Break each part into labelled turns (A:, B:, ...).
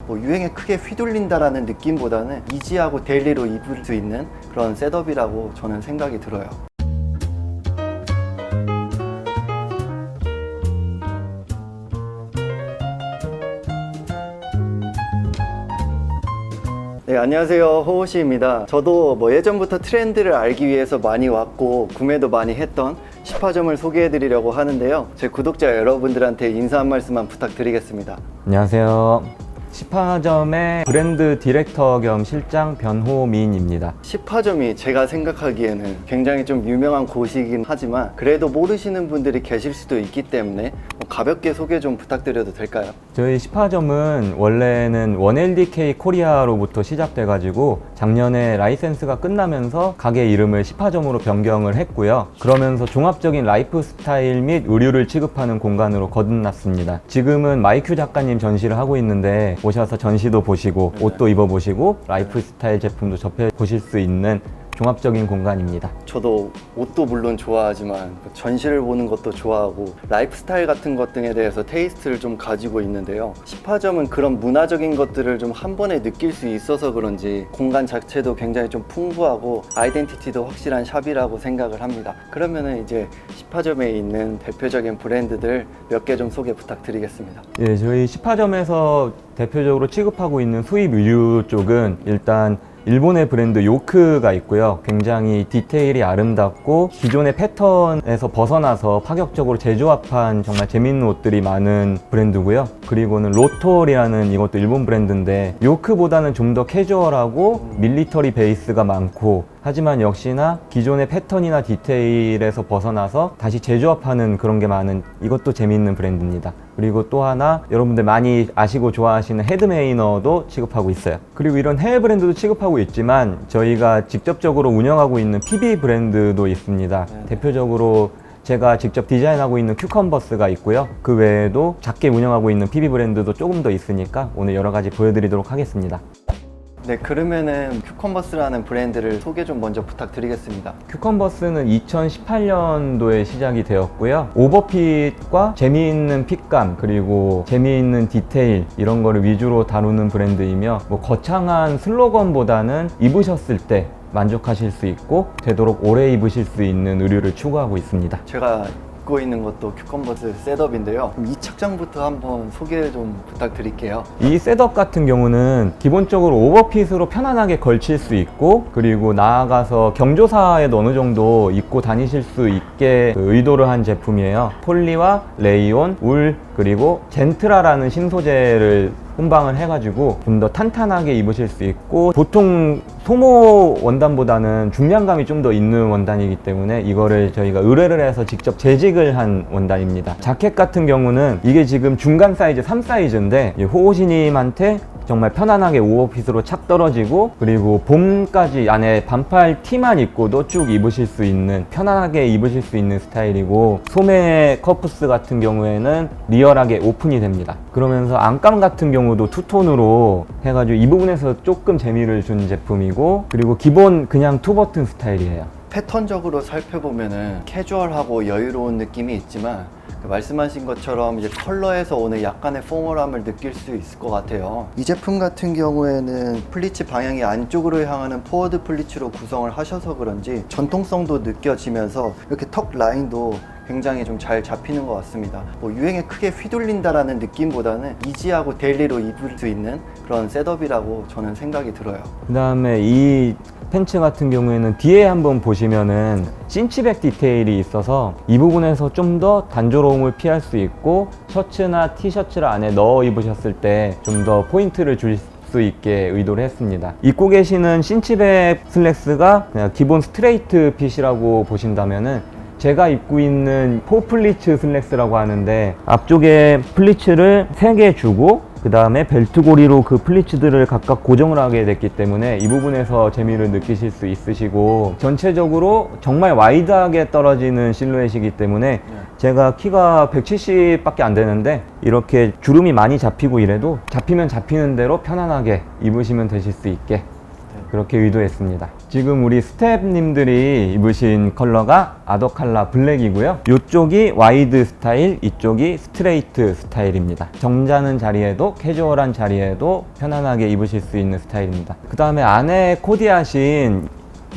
A: 뭐 유행에 크게 휘둘린다라는 느낌보다는 이지하고 데일리로 입을 수 있는 그런 셋업이라고 저는 생각이 들어요. 네, 안녕하세요. 호호씨입니다. 저도 뭐 예전부터 트렌드를 알기 위해서 많이 왔고 구매도 많이 했던 시파점을 소개해 드리려고 하는데요. 제 구독자 여러분들한테 인사 한 말씀만 부탁드리겠습니다.
B: 안녕하세요. 시파점의 브랜드 디렉터 겸 실장 변호민입니다.
A: 시파점이 제가 생각하기에는 굉장히 좀 유명한 곳이긴 하지만 그래도 모르시는 분들이 계실 수도 있기 때문에 가볍게 소개 좀 부탁드려도 될까요?
B: 저희 시파점은 원래는 1LDK 코리아로부터 시작돼가지고 작년에 라이센스가 끝나면서 가게 이름을 시파점으로 변경을 했고요. 그러면서 종합적인 라이프 스타일 및 의류를 취급하는 공간으로 거듭났습니다. 지금은 마이큐 작가님 전시를 하고 있는데 오셔서 전시도 보시고 옷도 입어보시고 라이프 스타일 제품도 접해보실 수 있는 종합적인 공간입니다.
A: 저도 옷도 물론 좋아하지만 전시를 보는 것도 좋아하고 라이프 스타일 같은 것 등에 대해서 테이스트를 좀 가지고 있는데요. 시파점은 그런 문화적인 것들을 좀 한 번에 느낄 수 있어서 그런지 공간 자체도 굉장히 좀 풍부하고 아이덴티티도 확실한 샵이라고 생각을 합니다. 그러면은 이제 시파점에 있는 대표적인 브랜드들 몇 개 좀 소개 부탁드리겠습니다.
B: 예, 저희 시파점에서 대표적으로 취급하고 있는 수입 의류 쪽은 일단 일본의 브랜드 요크가 있고요. 굉장히 디테일이 아름답고 기존의 패턴에서 벗어나서 파격적으로 재조합한 정말 재밌는 옷들이 많은 브랜드고요. 그리고는 로톨이라는 이것도 일본 브랜드인데 요크보다는 좀 더 캐주얼하고 밀리터리 베이스가 많고 하지만 역시나 기존의 패턴이나 디테일에서 벗어나서 다시 재조합하는 그런 게 많은 이것도 재미있는 브랜드입니다. 그리고 또 하나 여러분들 많이 아시고 좋아하시는 헤드메이너도 취급하고 있어요. 그리고 이런 해외 브랜드도 취급하고 있지만 저희가 직접적으로 운영하고 있는 PB 브랜드도 있습니다. 대표적으로 제가 직접 디자인하고 있는 큐컨버스가 있고요. 그 외에도 작게 운영하고 있는 PB 브랜드도 조금 더 있으니까 오늘 여러 가지 보여드리도록 하겠습니다.
A: 네, 그러면은 큐컨버스라는 브랜드를 소개 좀 먼저 부탁드리겠습니다.
B: 큐컨버스는 2018년도에 시작이 되었고요. 오버핏과 재미있는 핏감 그리고 재미있는 디테일 이런 거를 위주로 다루는 브랜드이며 뭐 거창한 슬로건보다는 입으셨을 때 만족하실 수 있고 되도록 오래 입으실 수 있는 의류를 추구하고 있습니다.
A: 제가 입고 있는 것도 큐컨버스 셋업인데요. 그럼 이 착장부터 한번 소개 좀 부탁드릴게요.
B: 이 셋업 같은 경우는 기본적으로 오버핏으로 편안하게 걸칠 수 있고 그리고 나아가서 경조사에도 어느 정도 입고 다니실 수 있게 의도를 한 제품이에요. 폴리와 레이온, 울 그리고 젠트라라는 신소재를 혼방을 해가지고 좀 더 탄탄하게 입으실 수 있고 보통 소모 원단보다는 중량감이 좀 더 있는 원단이기 때문에 이거를 저희가 의뢰를 해서 직접 재직을 한 원단입니다. 자켓 같은 경우는 이게 지금 중간 사이즈 3 사이즈인데 호호시님한테 정말 편안하게 오버핏으로 착 떨어지고 그리고 봄까지 안에 반팔 티만 입고도 쭉 입으실 수 있는 편안하게 입으실 수 있는 스타일이고 소매 커프스 같은 경우에는 리얼하게 오픈이 됩니다. 그러면서 안감 같은 경우도 투톤으로 해가지고 이 부분에서 조금 재미를 준 제품이고 그리고 기본 그냥 투버튼 스타일이에요.
A: 패턴적으로 살펴보면은 캐주얼하고 여유로운 느낌이 있지만 말씀하신 것처럼 이제 컬러에서 오는 약간의 포멀함을 느낄 수 있을 것 같아요. 이 제품 같은 경우에는 플리츠 방향이 안쪽으로 향하는 포워드 플리츠로 구성을 하셔서 그런지 전통성도 느껴지면서 이렇게 턱 라인도 굉장히 좀 잘 잡히는 것 같습니다. 뭐 유행에 크게 휘둘린다라는 느낌보다는 이지하고 데일리로 입을 수 있는 그런 셋업이라고 저는 생각이 들어요.
B: 그 다음에 이 팬츠 같은 경우에는 뒤에 한번 보시면은 cinch백 디테일이 있어서 이 부분에서 좀 더 단조로움을 피할 수 있고 셔츠나 티셔츠를 안에 넣어 입으셨을 때 좀 더 포인트를 줄 수 있게 의도를 했습니다. 입고 계시는 cinch백 슬랙스가 그냥 기본 스트레이트 핏이라고 보신다면은 제가 입고 있는 포플리츠 슬랙스라고 하는데 앞쪽에 플리츠를 3개 주고 그 다음에 벨트 고리로 그 플리츠들을 각각 고정을 하게 됐기 때문에 이 부분에서 재미를 느끼실 수 있으시고 전체적으로 정말 와이드하게 떨어지는 실루엣이기 때문에 제가 키가 170밖에 안 되는데 이렇게 주름이 많이 잡히고 이래도 잡히면 잡히는 대로 편안하게 입으시면 되실 수 있게 그렇게 의도했습니다. 지금 우리 스텝님들이 입으신 컬러가 아더칼라 블랙이고요. 이쪽이 와이드 스타일, 이쪽이 스트레이트 스타일입니다. 점잖은 자리에도 캐주얼한 자리에도 편안하게 입으실 수 있는 스타일입니다. 그 다음에 안에 코디하신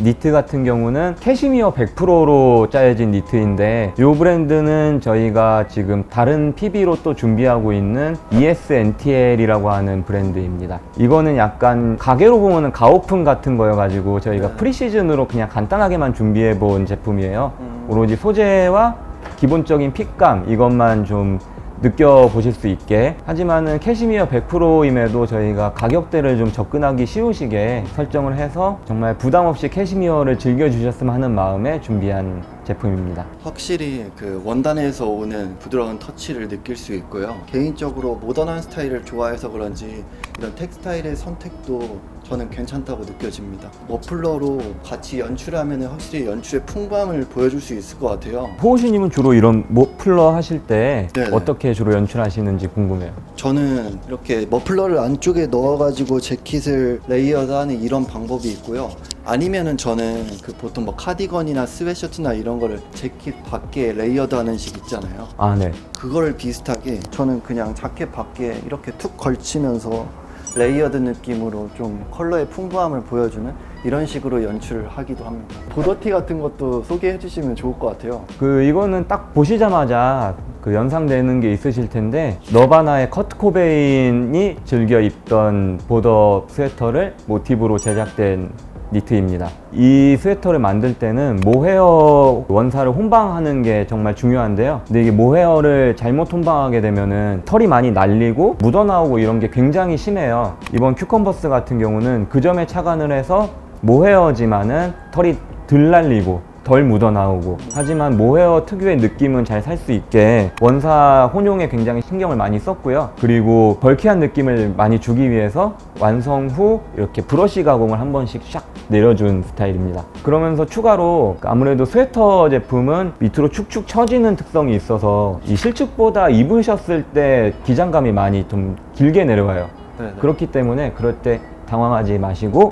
B: 니트 같은 경우는 캐시미어 100%로 짜여진 니트인데 이 브랜드는 저희가 지금 다른 PB로 또 준비하고 있는 ESNTL이라고 하는 브랜드입니다. 이거는 약간 가게로 보면은 가오픈 같은 거여가지고 저희가 프리시즌으로 그냥 간단하게만 준비해 본 제품이에요. 오로지 소재와 기본적인 핏감 이것만 좀 느껴보실 수 있게, 하지만은 캐시미어 100%임에도 저희가 가격대를 좀 접근하기 쉬우시게 설정을 해서 정말 부담없이 캐시미어를 즐겨주셨으면 하는 마음에 준비한 제품입니다.
A: 확실히 그 원단에서 오는 부드러운 터치를 느낄 수 있고요. 개인적으로 모던한 스타일을 좋아해서 그런지 이런 텍스타일의 선택도 저는 괜찮다고 느껴집니다. 머플러로 같이 연출하면 확실히 연출의 풍부함을 보여줄 수 있을 것 같아요.
B: 호우씨님은 주로 이런 머플러 하실 때
A: 네네.
B: 어떻게 주로 연출하시는지 궁금해요.
A: 저는 이렇게 머플러를 안쪽에 넣어가지고 재킷을 레이어드하는 이런 방법이 있고요. 아니면은 저는 그 보통 뭐 카디건이나 스웨셔츠나 이런 거를 재킷 밖에 레이어드하는 식 있잖아요.
B: 아, 네.
A: 그거를 비슷하게 저는 그냥 자켓 밖에 이렇게 툭 걸치면서 레이어드 느낌으로 좀 컬러의 풍부함을 보여주는 이런 식으로 연출을 하기도 합니다. 보더티 같은 것도 소개해 주시면 좋을 것 같아요.
B: 이거는 딱 보시자마자 연상되는 게 있으실 텐데, 너바나의 커트 코베인이 즐겨 입던 보더 스웨터를 모티브로 제작된 니트입니다. 이 스웨터를 만들 때는 모헤어 원사를 혼방하는 게 정말 중요한데요. 근데 이게 모헤어를 잘못 혼방하게 되면은 털이 많이 날리고 묻어나오고 이런 게 굉장히 심해요. 이번 큐컨버스 같은 경우는 그 점에 착안을 해서 모헤어지만은 털이 덜 날리고 덜 묻어나오고, 하지만 모헤어 특유의 느낌은 잘 살 수 있게 원사 혼용에 굉장히 신경을 많이 썼고요. 그리고 벌키한 느낌을 많이 주기 위해서 완성 후 이렇게 브러쉬 가공을 한 번씩 샥 내려준 스타일입니다. 그러면서 추가로 아무래도 스웨터 제품은 밑으로 축축 처지는 특성이 있어서 이 실측보다 입으셨을 때 기장감이 많이 좀 길게 내려와요.
A: 네네.
B: 그렇기 때문에 그럴 때 당황하지 마시고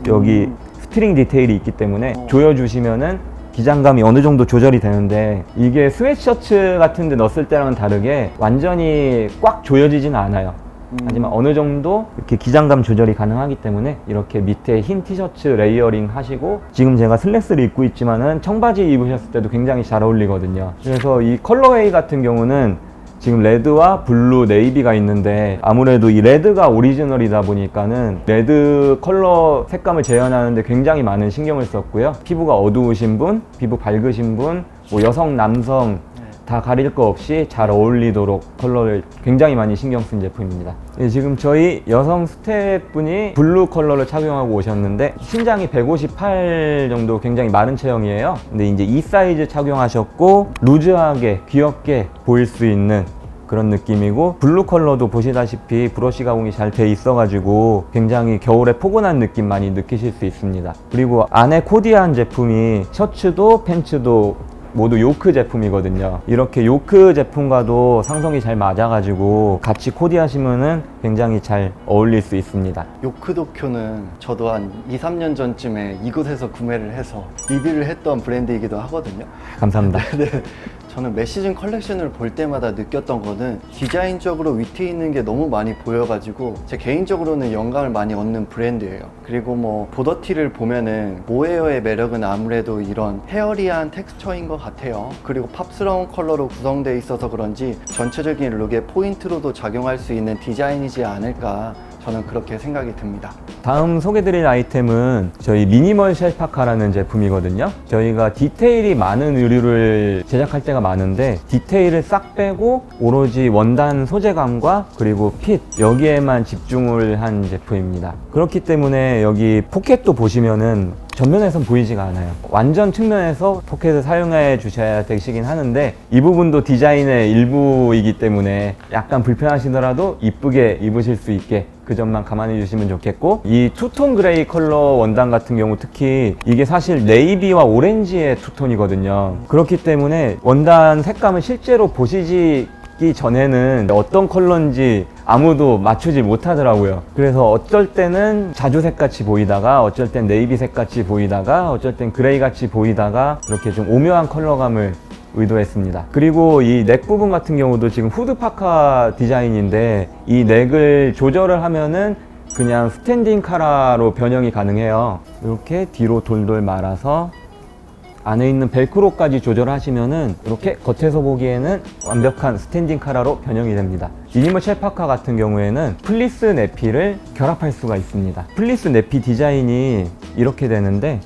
B: 여기 스트링 디테일이 있기 때문에 조여주시면은 기장감이 어느 정도 조절이 되는데, 이게 스웨트셔츠 같은 데 넣었을 때랑은 다르게 완전히 꽉 조여지지는 않아요. 하지만 어느 정도 이렇게 기장감 조절이 가능하기 때문에 이렇게 밑에 흰 티셔츠 레이어링 하시고, 지금 제가 슬랙스를 입고 있지만은 청바지 입으셨을 때도 굉장히 잘 어울리거든요. 그래서 이 컬러웨이 같은 경우는 지금 레드와 블루, 네이비가 있는데 아무래도 이 레드가 오리지널이다 보니까는 레드 컬러 색감을 재현하는데 굉장히 많은 신경을 썼고요. 피부가 어두우신 분, 피부 밝으신 분, 뭐 여성, 남성 다 가릴 거 없이 잘 어울리도록 컬러를 굉장히 많이 신경 쓴 제품입니다. 지금 저희 여성 스태프분이 블루 컬러를 착용하고 오셨는데 신장이 158 정도, 굉장히 마른 체형이에요. 근데 이제 이 사이즈 착용하셨고 루즈하게 귀엽게 보일 수 있는 그런 느낌이고, 블루 컬러도 보시다시피 브러쉬 가공이 잘 돼 있어가지고 굉장히 겨울에 포근한 느낌 많이 느끼실 수 있습니다. 그리고 안에 코디한 제품이 셔츠도 팬츠도 모두 요크 제품이거든요. 이렇게 요크 제품과도 상성이 잘 맞아가지고 같이 코디하시면은 굉장히 잘 어울릴 수 있습니다.
A: 요크도쿄는 저도 한 2, 3년 전쯤에 이곳에서 구매를 해서 리뷰를 했던 브랜드이기도 하거든요.
B: 감사합니다.
A: 네, 저는 매 시즌 컬렉션을 볼 때마다 느꼈던 거는 디자인적으로 위트 있는 게 너무 많이 보여가지고 제 개인적으로는 영감을 많이 얻는 브랜드예요. 그리고 뭐 보더티를 보면은 모헤어의 매력은 아무래도 이런 헤어리한 텍스처인 것 같아요. 그리고 팝스러운 컬러로 구성되어 있어서 그런지 전체적인 룩의 포인트로도 작용할 수 있는 디자인이지 않을까, 저는 그렇게 생각이 듭니다.
B: 다음 소개드릴 아이템은 저희 미니멀 쉘파카라는 제품이거든요. 저희가 디테일이 많은 의류를 제작할 때가 많은데 디테일을 싹 빼고 오로지 원단 소재감과 그리고 핏, 여기에만 집중을 한 제품입니다. 그렇기 때문에 여기 포켓도 보시면은 전면에선 보이지가 않아요. 완전 측면에서 포켓을 사용해 주셔야 되시긴 하는데 이 부분도 디자인의 일부이기 때문에 약간 불편하시더라도 이쁘게 입으실 수 있게 그 점만 감안해 주시면 좋겠고, 이 투톤 그레이 컬러 원단 같은 경우 특히 이게 사실 네이비와 오렌지의 투톤이거든요. 그렇기 때문에 원단 색감을 실제로 보시기 전에는 어떤 컬러인지 아무도 맞추지 못하더라고요. 그래서 어쩔 때는 자주색 같이 보이다가 어쩔 땐 네이비색 같이 보이다가 어쩔 땐 그레이 같이 보이다가 이렇게 좀 오묘한 컬러감을 의도했습니다. 그리고 이 넥 부분 같은 경우도 지금 후드 파카 디자인인데 이 넥을 조절을 하면은 그냥 스탠딩 카라로 변형이 가능해요. 이렇게 뒤로 돌돌 말아서 안에 있는 벨크로까지 조절하시면은 이렇게 겉에서 보기에는 완벽한 스탠딩 카라로 변형이 됩니다. 미니멀 쉘 파카 같은 경우에는 플리스 내피를 결합할 수가 있습니다. 플리스 내피 디자인이 이렇게 되는데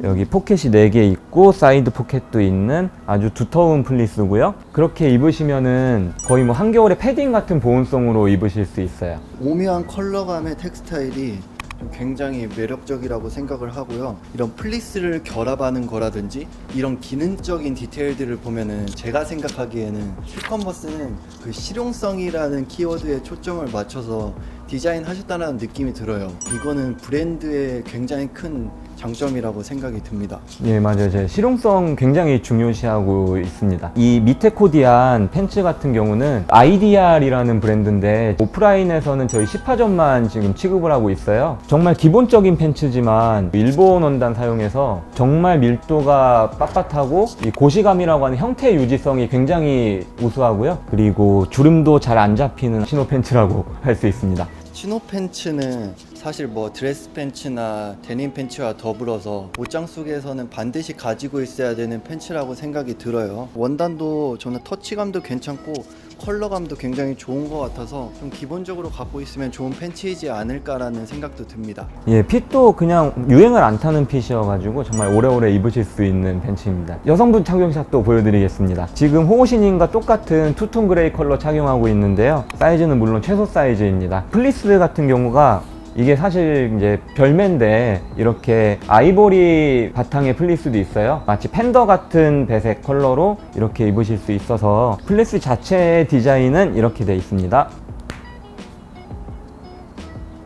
B: 여기 포켓이 4개 있고 사이드 포켓도 있는 아주 두터운 플리스고요. 그렇게 입으시면은 거의 뭐 한겨울에 패딩 같은 보온성으로 입으실 수 있어요.
A: 오묘한 컬러감의 텍스타일이 좀 굉장히 매력적이라고 생각을 하고요. 이런 플리스를 결합하는 거라든지 이런 기능적인 디테일들을 보면은 제가 생각하기에는 슈컨버스는 그 실용성이라는 키워드에 초점을 맞춰서 디자인하셨다는 느낌이 들어요. 이거는 브랜드의 굉장히 큰 장점이라고 생각이 듭니다.
B: 예, 맞아요. 제 실용성 굉장히 중요시하고 있습니다. 이 밑에 코디한 팬츠 같은 경우는 IDR이라는 브랜드인데 오프라인에서는 저희 10화점만 지금 취급을 하고 있어요. 정말 기본적인 팬츠지만 일본 원단 사용해서 정말 밀도가 빳빳하고 이 고시감이라고 하는 형태 유지성이 굉장히 우수하고요. 그리고 주름도 잘 안 잡히는 신호 팬츠라고 할 수 있습니다.
A: 치노 팬츠는 사실 뭐 드레스 팬츠나 데님 팬츠와 더불어서 옷장 속에서는 반드시 가지고 있어야 되는 팬츠라고 생각이 들어요. 원단도 저는 터치감도 괜찮고 컬러감도 굉장히 좋은 것 같아서 좀 기본적으로 갖고 있으면 좋은 팬츠이지 않을까라는 생각도 듭니다.
B: 예, 핏도 그냥 유행을 안 타는 핏이어가지고 정말 오래오래 입으실 수 있는 팬츠입니다. 여성분 착용샷도 보여드리겠습니다. 지금 호호신님과 똑같은 투톤 그레이 컬러 착용하고 있는데요. 사이즈는 물론 최소 사이즈입니다. 플리스 같은 경우가 이게 사실 이제 별매인데 이렇게 아이보리 바탕의 플리스도 있어요. 마치 팬더 같은 배색 컬러로 이렇게 입으실 수 있어서 플리스 자체의 디자인은 이렇게 되어 있습니다.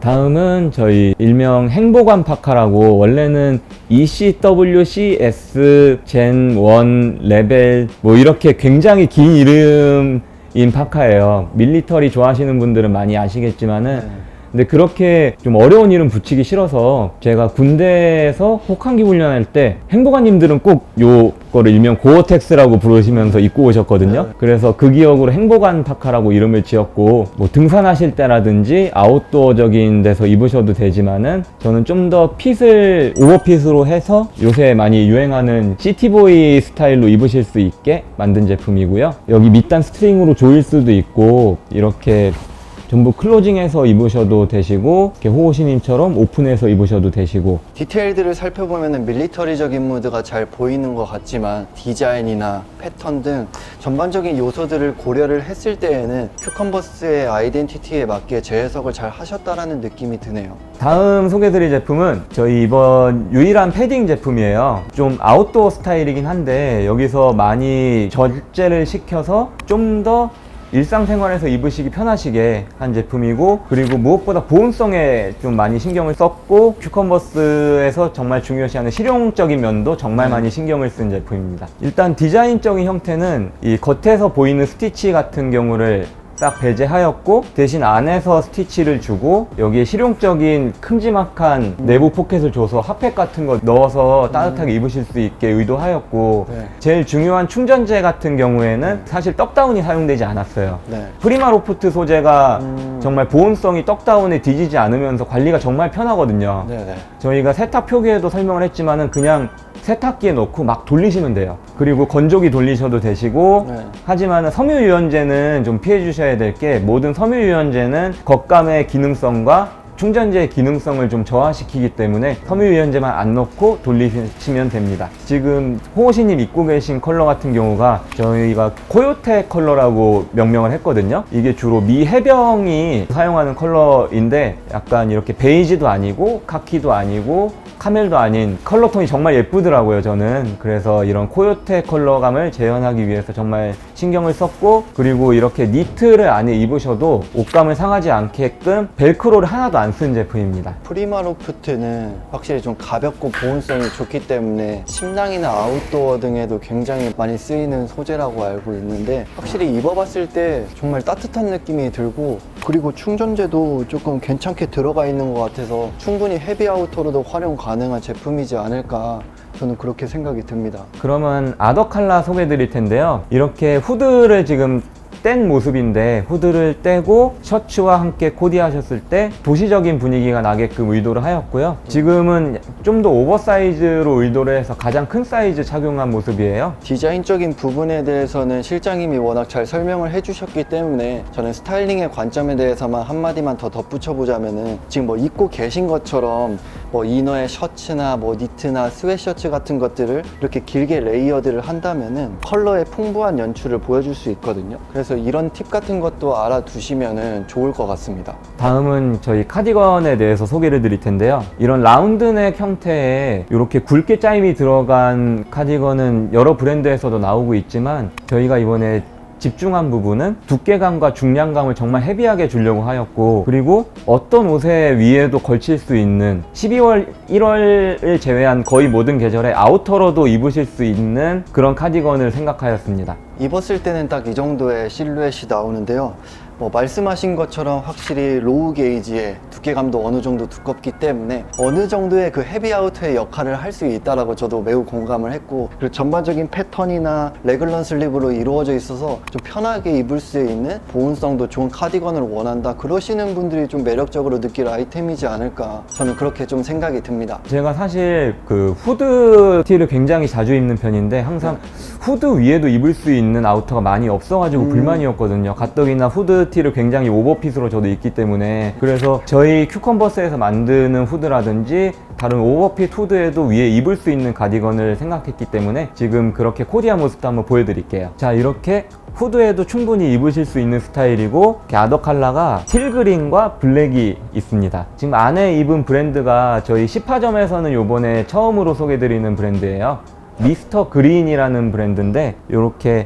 B: 다음은 저희 일명 행보관 파카라고 원래는 ECWCS Gen 1 레벨 뭐 이렇게 굉장히 긴 이름인 파카예요. 밀리터리 좋아하시는 분들은 많이 아시겠지만은 근데 그렇게 좀 어려운 이름 붙이기 싫어서 제가 군대에서 혹한기 훈련할 때 행보관님들은 꼭 요거를 일명 고어텍스라고 부르시면서 입고 오셨거든요. 그래서 그 기억으로 행보관 파카라고 이름을 지었고 뭐 등산하실 때라든지 아웃도어적인 데서 입으셔도 되지만은 저는 좀 더 핏을 오버핏으로 해서 요새 많이 유행하는 시티보이 스타일로 입으실 수 있게 만든 제품이고요. 여기 밑단 스트링으로 조일 수도 있고 이렇게 전부 클로징해서 입으셔도 되시고 이렇게 호호시님처럼 오픈해서 입으셔도 되시고
A: 디테일들을 살펴보면 밀리터리적인 무드가 잘 보이는 것 같지만 디자인이나 패턴 등 전반적인 요소들을 고려를 했을 때에는 큐컨버스의 아이덴티티에 맞게 재해석을 잘 하셨다라는 느낌이 드네요.
B: 다음 소개드릴 제품은 저희 이번 유일한 패딩 제품이에요. 좀 아웃도어 스타일이긴 한데 여기서 많이 절제를 시켜서 좀 더 일상생활에서 입으시기 편하시게 한 제품이고 그리고 무엇보다 보온성에 좀 많이 신경을 썼고 큐컨버스에서 정말 중요시하는 실용적인 면도 정말 많이 신경을 쓴 제품입니다. 일단 디자인적인 형태는 이 겉에서 보이는 스티치 같은 경우를 싹 배제하였고 대신 안에서 스티치를 주고 여기에 실용적인 큼지막한 내부 포켓을 줘서 핫팩 같은 거 넣어서 따뜻하게 입으실 수 있게 의도하였고 제일 중요한 충전재 같은 경우에는 사실 떡다운이 사용되지 않았어요. 프리마 로프트 소재가 정말 보온성이 떡다운에 뒤지지 않으면서 관리가 정말 편하거든요. 저희가 세탁 표기에도 설명을 했지만은 그냥 세탁기에 넣고 막 돌리시면 돼요. 그리고 건조기 돌리셔도 되시고 하지만 섬유유연제는 좀 피해 주셔야 될 게 모든 섬유유연제는 겉감의 기능성과 충전재의 기능성을 좀 저하시키기 때문에 섬유유연제만 안 넣고 돌리시면 됩니다. 지금 호호시님 입고 계신 컬러 같은 경우가 저희가 코요테 컬러라고 명명을 했거든요. 이게 주로 미 해병이 사용하는 컬러인데 약간 이렇게 베이지도 아니고 카키도 아니고 카멜도 아닌 컬러톤이 정말 예쁘더라고요, 저는. 그래서 이런 코요테 컬러감을 재현하기 위해서 정말 신경을 썼고 그리고 이렇게 니트를 안에 입으셔도 옷감을 상하지 않게끔 벨크로를 하나도 안 쓴 제품입니다.
A: 프리마 로프트는 확실히 좀 가볍고 보온성이 좋기 때문에 침낭이나 아웃도어 등에도 굉장히 많이 쓰이는 소재라고 알고 있는데 확실히 입어봤을 때 정말 따뜻한 느낌이 들고 그리고 충전재도 조금 괜찮게 들어가 있는 것 같아서 충분히 헤비아우터로도 활용 가능한 제품이지 않을까, 저는 그렇게 생각이 듭니다.
B: 그러면 아더칼라 소개해 드릴 텐데요. 이렇게 후드를 지금 뗀 모습인데, 후드를 떼고 셔츠와 함께 코디하셨을 때 도시적인 분위기가 나게끔 의도를 하였고요. 지금은 좀 더 오버사이즈로 의도를 해서 가장 큰 사이즈 착용한 모습이에요.
A: 디자인적인 부분에 대해서는 실장님이 워낙 잘 설명을 해주셨기 때문에 저는 스타일링의 관점에 대해서만 한마디만 더 덧붙여 보자면은, 지금 뭐 입고 계신 것처럼 뭐 이너에 셔츠나 뭐 니트나 스웨셔츠 같은 것들을 이렇게 길게 레이어드를 한다면은 컬러의 풍부한 연출을 보여줄 수 있거든요. 그래서 이런 팁 같은 것도 알아두시면은 좋을 것 같습니다.
B: 다음은 저희 카디건에 대해서 소개를 드릴 텐데요. 이런 라운드넥 형태의 이렇게 굵게 짜임이 들어간 카디건은 여러 브랜드에서도 나오고 있지만, 저희가 이번에 집중한 부분은 두께감과 중량감을 정말 헤비하게 주려고 하였고, 그리고 어떤 옷에 위에도 걸칠 수 있는 12월, 1월을 제외한 거의 모든 계절에 아우터로도 입으실 수 있는 그런 카디건을 생각하였습니다.
A: 입었을 때는 딱 이 정도의 실루엣이 나오는데요. 뭐 말씀하신 것처럼 확실히 로우 게이지의 두께감도 어느 정도 두껍기 때문에 어느 정도의 그 헤비아우터의 역할을 할 수 있다라고 저도 매우 공감을 했고, 그리고 전반적인 패턴이나 레글런 슬립으로 이루어져 있어서 좀 편하게 입을 수 있는 보온성도 좋은 카디건을 원한다, 그러시는 분들이 좀 매력적으로 느낄 아이템이지 않을까, 저는 그렇게 좀 생각이 듭니다.
B: 제가 사실 그 후드 티를 굉장히 자주 입는 편인데, 항상 후드 위에도 입을 수 있는 아우터가 많이 없어가지고 불만이었거든요. 가떡이나 후드 티를 굉장히 오버핏으로 저도 입기 때문에. 그래서 저희 큐컨버스에서 만드는 후드라든지 다른 오버핏 후드에도 위에 입을 수 있는 가디건을 생각했기 때문에 지금 그렇게 코디한 모습도 한번 보여드릴게요. 자, 이렇게 후드에도 충분히 입으실 수 있는 스타일이고, 아더 컬러가 틸그린과 블랙이 있습니다. 지금 안에 입은 브랜드가 저희 10화점에서는 요번에 처음으로 소개드리는 브랜드예요. 미스터 그린이라는 브랜드인데, 이렇게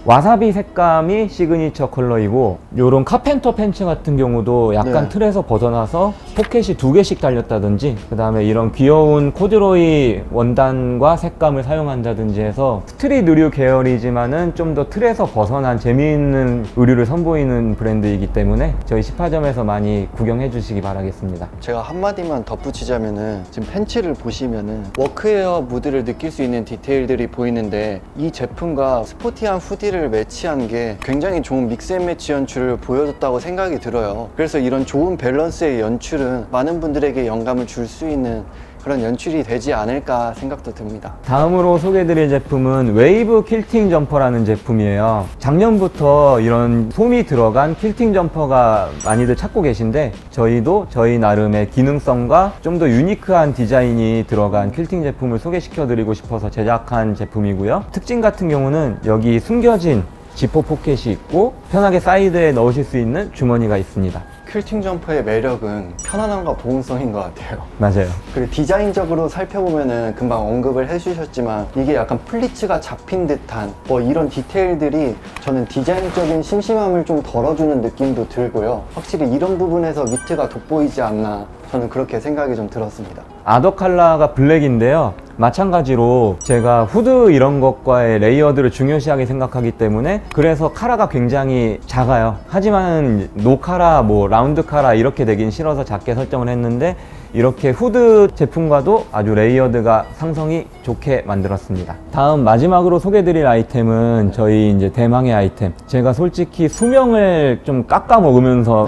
B: 와사비 색감이 시그니처 컬러이고, 요런 카펜터 팬츠 같은 경우도 약간
A: 네.
B: 틀에서 벗어나서 포켓이 2개씩 달렸다든지, 그 다음에 이런 귀여운 코드로이 원단과 색감을 사용한다든지 해서 스트릿 의류 계열이지만은 좀 더 틀에서 벗어난 재미있는 의류를 선보이는 브랜드이기 때문에 저희 10화점에서 많이 구경해 주시기 바라겠습니다.
A: 제가 한마디만 덧붙이자면은, 지금 팬츠를 보시면은 워크웨어 무드를 느낄 수 있는 디테일들이 보이는데, 이 제품과 스포티한 후디를 매치한 게 굉장히 좋은 믹스앤매치 연출을 보여줬다고 생각이 들어요. 그래서 이런 좋은 밸런스의 연출은 많은 분들에게 영감을 줄 수 있는 그런 연출이 되지 않을까 생각도 듭니다.
B: 다음으로 소개해드릴 제품은 웨이브 퀼팅 점퍼라는 제품이에요. 작년부터 이런 솜이 들어간 퀼팅 점퍼가 많이들 찾고 계신데, 저희도 저희 나름의 기능성과 좀 더 유니크한 디자인이 들어간 퀼팅 제품을 소개시켜드리고 싶어서 제작한 제품이고요. 특징 같은 경우는 여기 숨겨진 지퍼 포켓이 있고 편하게 사이드에 넣으실 수 있는 주머니가 있습니다.
A: 퀼팅 점퍼의 매력은 편안함과 보온성인 것 같아요.
B: 맞아요.
A: 그리고 디자인적으로 살펴보면은 금방 언급을 해주셨지만, 이게 약간 플리츠가 잡힌 듯한 뭐 이런 디테일들이 저는 디자인적인 심심함을 좀 덜어주는 느낌도 들고요. 확실히 이런 부분에서 위트가 돋보이지 않나, 저는 그렇게 생각이 좀 들었습니다.
B: 아더 컬러가 블랙인데요. 마찬가지로 제가 후드 이런 것과의 레이어드를 중요시하게 생각하기 때문에, 그래서 카라가 굉장히 작아요. 하지만 노카라, 뭐 라운드 카라 이렇게 되긴 싫어서 작게 설정을 했는데, 이렇게 후드 제품과도 아주 레이어드가 상성이 좋게 만들었습니다. 다음 마지막으로 소개드릴 아이템은 저희 이제 대망의 아이템. 제가 솔직히 수명을 좀 깎아 먹으면서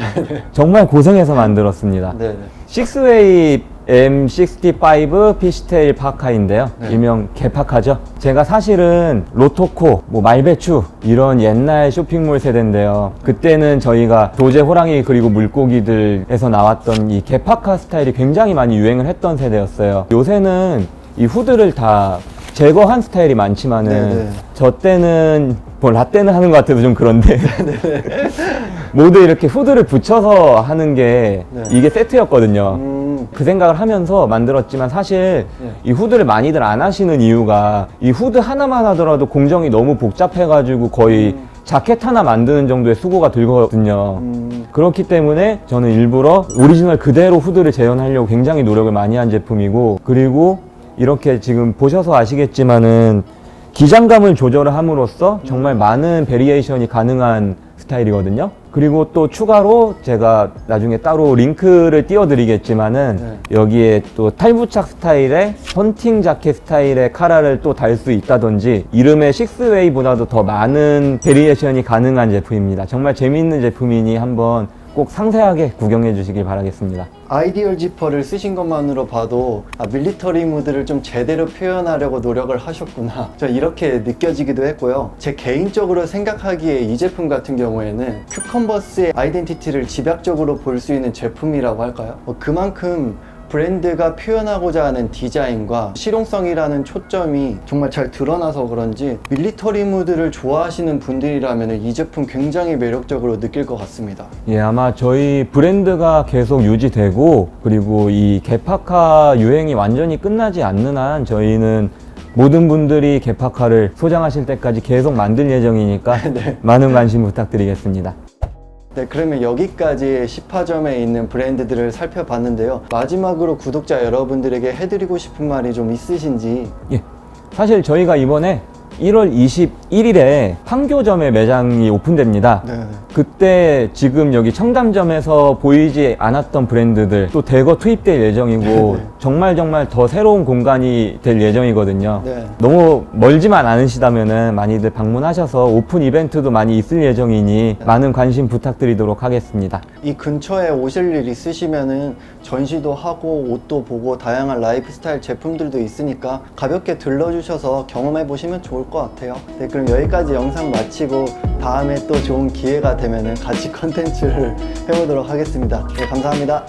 B: 정말 고생해서 만들었습니다.
A: 네네.
B: 식스웨이 M65 피시테일 파카인데요.
A: 네.
B: 일명 개파카죠. 제가 사실은 로토코, 뭐 말배추 이런 옛날 쇼핑몰 세대인데요. 그때는 저희가 도제 호랑이 그리고 물고기들에서 나왔던 이 개파카 스타일이 굉장히 많이 유행을 했던 세대였어요. 요새는 이 후드를 다 제거한 스타일이 많지만은
A: 네네.
B: 저 때는 뭐 라떼는 하는 것 같아도 좀 그런데 모두 이렇게 후드를 붙여서 하는 게
A: 네.
B: 이게 세트였거든요. 그 생각을 하면서 만들었지만, 사실
A: 네.
B: 이 후드를 많이들 안 하시는 이유가, 이 후드 하나만 하더라도 공정이 너무 복잡해가지고 거의 자켓 하나 만드는 정도의 수고가 들거든요. 그렇기 때문에 저는 일부러 오리지널 그대로 후드를 재현하려고 굉장히 노력을 많이 한 제품이고, 그리고 이렇게 지금 보셔서 아시겠지만은 기장감을 조절을 함으로써 정말 많은 베리에이션이 가능한 스타일이거든요. 그리고 또 추가로 제가 나중에 따로 링크를 띄워드리겠지만은 여기에 또 탈부착 스타일의 헌팅 자켓 스타일의 카라를 또 달 수 있다든지 이름의 식스웨이보다도 더 많은 베리에이션이 가능한 제품입니다. 정말 재미있는 제품이니 한번 꼭 상세하게 구경해 주시길 바라겠습니다.
A: 아이디얼 지퍼를 쓰신 것만으로 봐도 밀리터리 무드를 좀 제대로 표현하려고 노력을 하셨구나, 저 이렇게 느껴지기도 했고요. 제 개인적으로 생각하기에 이 제품 같은 경우에는 큐컨버스의 아이덴티티를 집약적으로 볼 수 있는 제품이라고 할까요? 그만큼 브랜드가 표현하고자 하는 디자인과 실용성이라는 초점이 정말 잘 드러나서 그런지 밀리터리 무드를 좋아하시는 분들이라면 이 제품 굉장히 매력적으로 느낄 것 같습니다.
B: 예, 아마 저희 브랜드가 계속 유지되고 그리고 이 개파카 유행이 완전히 끝나지 않는 한 저희는 모든 분들이 개파카를 소장하실 때까지 계속 만들 예정이니까
A: 네.
B: 많은 관심 부탁드리겠습니다.
A: 네, 그러면 여기까지 10화점에 있는 브랜드들을 살펴봤는데요. 마지막으로 구독자 여러분들에게 해드리고 싶은 말이 좀 있으신지.
B: 예, 사실 저희가 이번에 1월 21일에 판교점에 매장이 오픈됩니다.
A: 네.
B: 그때 지금 여기 청담점에서 보이지 않았던 브랜드들 또 대거 투입될 예정이고
A: 네.
B: 정말 더 새로운 공간이 될 예정이거든요.
A: 네.
B: 너무 멀지만 않으시다면 많이들 방문하셔서 오픈 이벤트도 많이 있을 예정이니 많은 관심 부탁드리도록 하겠습니다.
A: 이 근처에 오실 일 있으시면은 전시도 하고 옷도 보고 다양한 라이프스타일 제품들도 있으니까 가볍게 들러주셔서 경험해 보시면 좋을 것 같아요. 네, 그럼 여기까지 영상 마치고 다음에 또 좋은 기회가 되면은 같이 컨텐츠를 해보도록 하겠습니다. 네, 감사합니다.